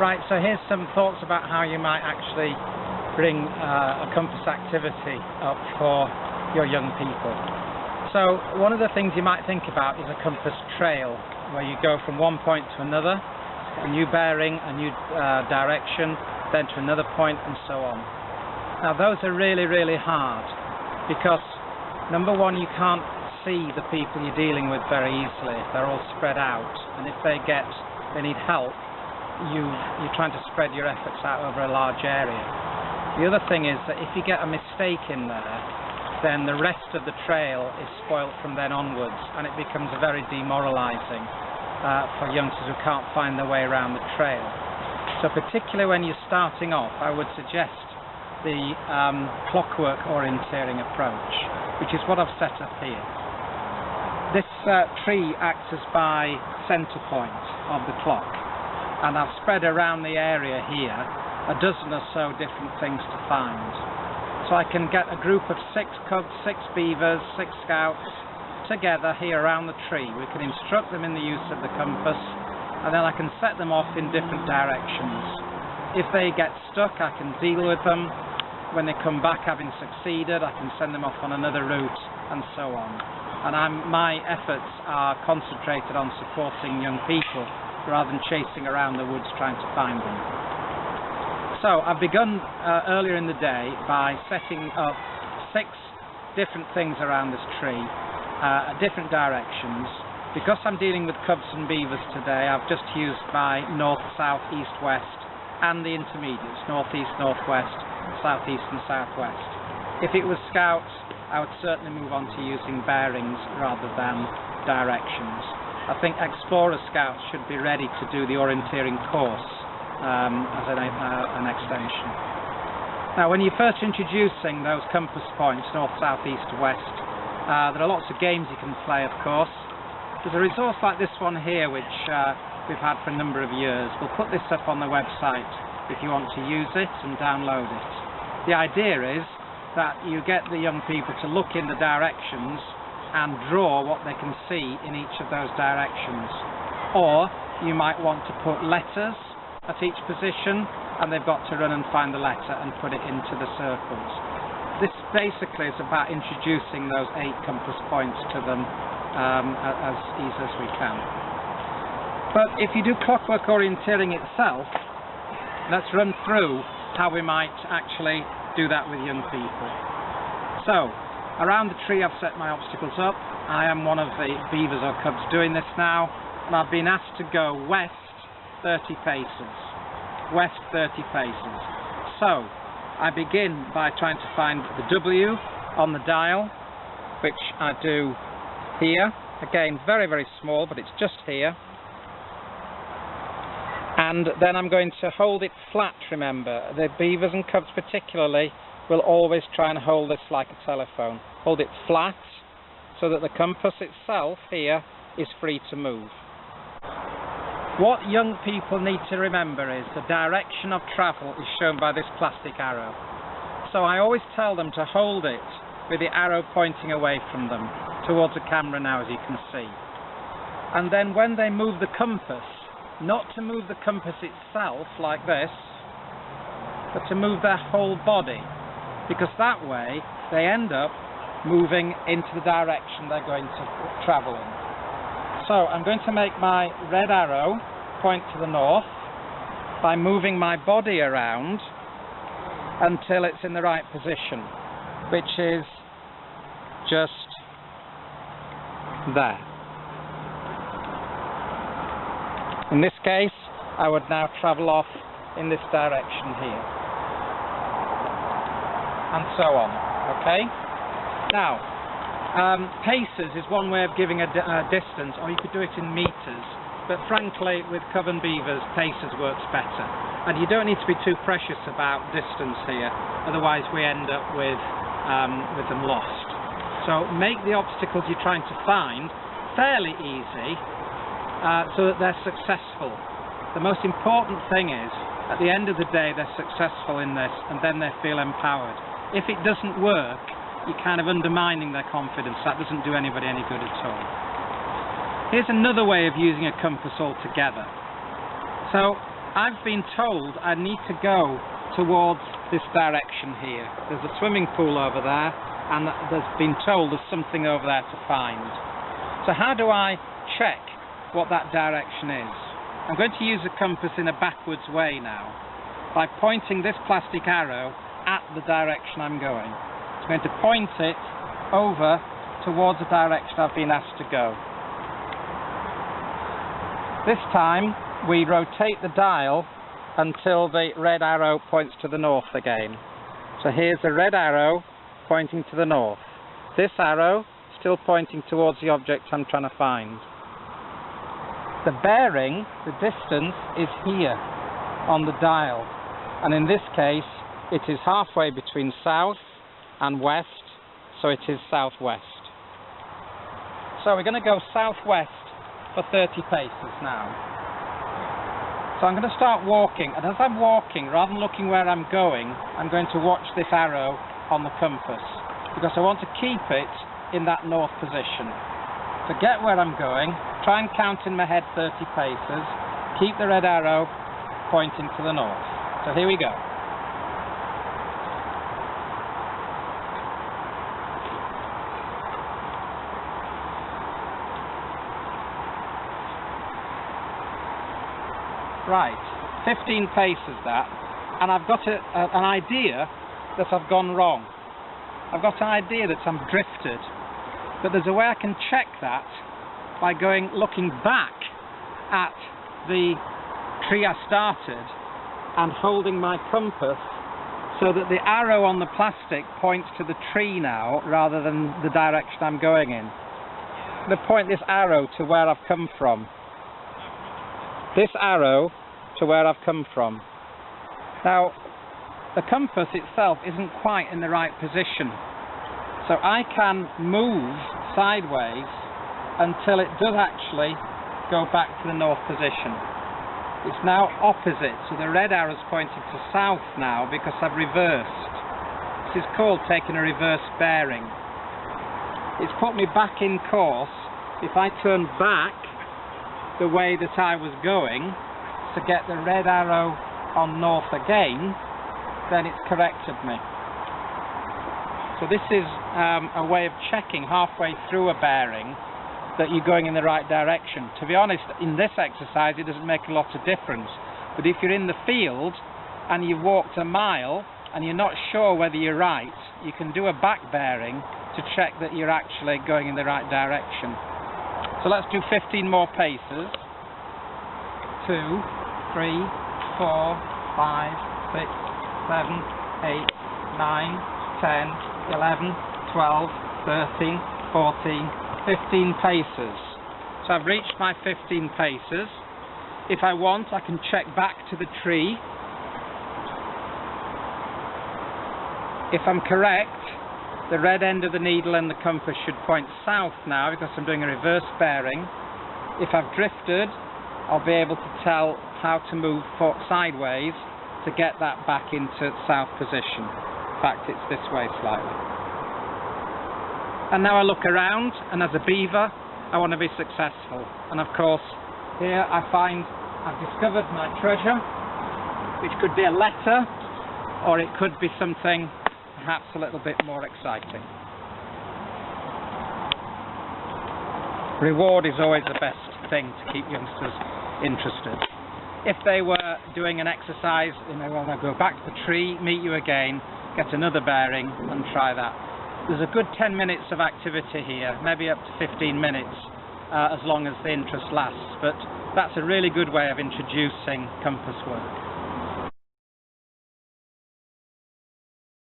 Right, so here's some thoughts about how you might actually bring a compass activity up for your young people. So one of the things you might think about is a compass trail, where you go from one point to another, a new bearing, a new direction, then to another point, and so on. Now those are really, really hard, because number one, you can't see the people you're dealing with very easily. They're all spread out, and if they need help, you're trying to spread your efforts out over a large area. The other thing is that if you get a mistake in there, then the rest of the trail is spoilt from then onwards, and it becomes very demoralising for youngsters who can't find their way around the trail. So particularly when you're starting off, I would suggest the clockwork orienteering approach, which is what I've set up here. This tree acts as my centre point of the clock, and I've spread around the area here a dozen or so different things to find. So I can get a group of 6 cubs, 6 beavers, 6 scouts together here around the tree. We can instruct them in the use of the compass, and then I can set them off in different directions. If they get stuck, I can deal with them. When they come back having succeeded, I can send them off on another route, and so on. And my efforts are concentrated on supporting young people rather than chasing around the woods trying to find them. So I've begun earlier in the day by setting up 6 different things around this tree at different directions. Because I'm dealing with cubs and beavers today, I've just used my north, south, east, west and the intermediates, northeast, northwest, southeast and southwest. If it was scouts, I would certainly move on to using bearings rather than directions. I think Explorer Scouts should be ready to do the orienteering course as an extension. Now, when you're first introducing those compass points, north, south, east, west, there are lots of games you can play, of course. There's a resource like this one here, which we've had for a number of years. We'll put this up on the website if you want to use it and download it. The idea is that you get the young people to look in the directions and draw what they can see in each of those directions. Or you might want to put letters at each position, and they've got to run and find the letter and put it into the circles. This basically is about introducing those 8 compass points to them as easy as we can. But if you do clockwork orienteering itself, let's run through how we might actually do that with young people. So, around the tree I've set my obstacles up. I am one of the beavers or cubs doing this now, and I've been asked to go west 30 paces. West 30 paces. So, I begin by trying to find the W on the dial, which I do here. Again, very, very small, but it's just here. And then I'm going to hold it flat, remember. The beavers and cubs particularly will always try and hold this like a telephone. Hold it flat so that the compass itself here is free to move. What young people need to remember is the direction of travel is shown by this plastic arrow. So I always tell them to hold it with the arrow pointing away from them, towards the camera now, as you can see. And then when they move the compass, not to move the compass itself like this, but to move their whole body, because that way they end up moving into the direction they're going to travel in. So I'm going to make my red arrow point to the north by moving my body around until it's in the right position, which is just there. In this case, I would now travel off in this direction here, and so on. Okay? Now, paces is one way of giving a distance, or you could do it in meters, but frankly, with cub and beavers, paces works better. And you don't need to be too precious about distance here, otherwise we end up with them lost. So make the obstacles you're trying to find fairly easy, so that they're successful. The most important thing is, at the end of the day, they're successful in this, and then they feel empowered. If it doesn't work, you're kind of undermining their confidence. That doesn't do anybody any good at all. Here's another way of using a compass altogether. So, I've been told I need to go towards this direction here. There's a swimming pool over there, and there's been told there's something over there to find. So how do I check what that direction is? I'm going to use a compass in a backwards way now, by pointing this plastic arrow at the direction I'm going. It's going to point it over towards the direction I've been asked to go. This time we rotate the dial until the red arrow points to the north again. So here's the red arrow pointing to the north. This arrow still pointing towards the object I'm trying to find. The bearing, the distance, is here on the dial, and in this case it is halfway between south and west, so it is southwest. So we're going to go southwest for 30 paces now. So I'm going to start walking, and as I'm walking, rather than looking where I'm going, I'm going to watch this arrow on the compass, because I want to keep it in that north position. Forget where I'm going, try and count in my head 30 paces, keep the red arrow pointing to the north. So here we go. Right, 15 paces that, and I've got an idea that I've gone wrong. I've got an idea that I'm drifted, but there's a way I can check that by looking back at the tree I started and holding my compass so that the arrow on the plastic points to the tree now rather than the direction I'm going in. I'm going to point this arrow to where I've come from. This arrow to where I've come from. Now, the compass itself isn't quite in the right position, so I can move sideways until it does actually go back to the north position. It's now opposite, so the red arrow's pointing to south now because I've reversed. This is called taking a reverse bearing. It's put me back in course. If I turn back the way that I was going to get the red arrow on north again, then it's corrected me. So this is a way of checking halfway through a bearing that you're going in the right direction. To be honest, in this exercise it doesn't make a lot of difference, but if you're in the field and you've walked a mile and you're not sure whether you're right, you can do a back bearing to check that you're actually going in the right direction. So let's do 15 more paces. 2, 3, 4, 5, 6, 7, 8, 9, 10, 11, 12, 13, 14, 15 paces. So I've reached my 15 paces. If I want, I can check back to the tree. If I'm correct, the red end of the needle and the compass should point south now because I'm doing a reverse bearing. If I've drifted, I'll be able to tell how to move sideways to get that back into south position. In fact, it's this way slightly. And now I look around, and as a beaver, I want to be successful. And of course, here I find I've discovered my treasure, which could be a letter, or it could be something perhaps a little bit more exciting. Reward is always the best thing to keep youngsters interested. If they were doing an exercise, they may well go back to the tree, meet you again, get another bearing and try that. There's a good 10 minutes of activity here, maybe up to 15 minutes as long as the interest lasts, but that's a really good way of introducing compass work.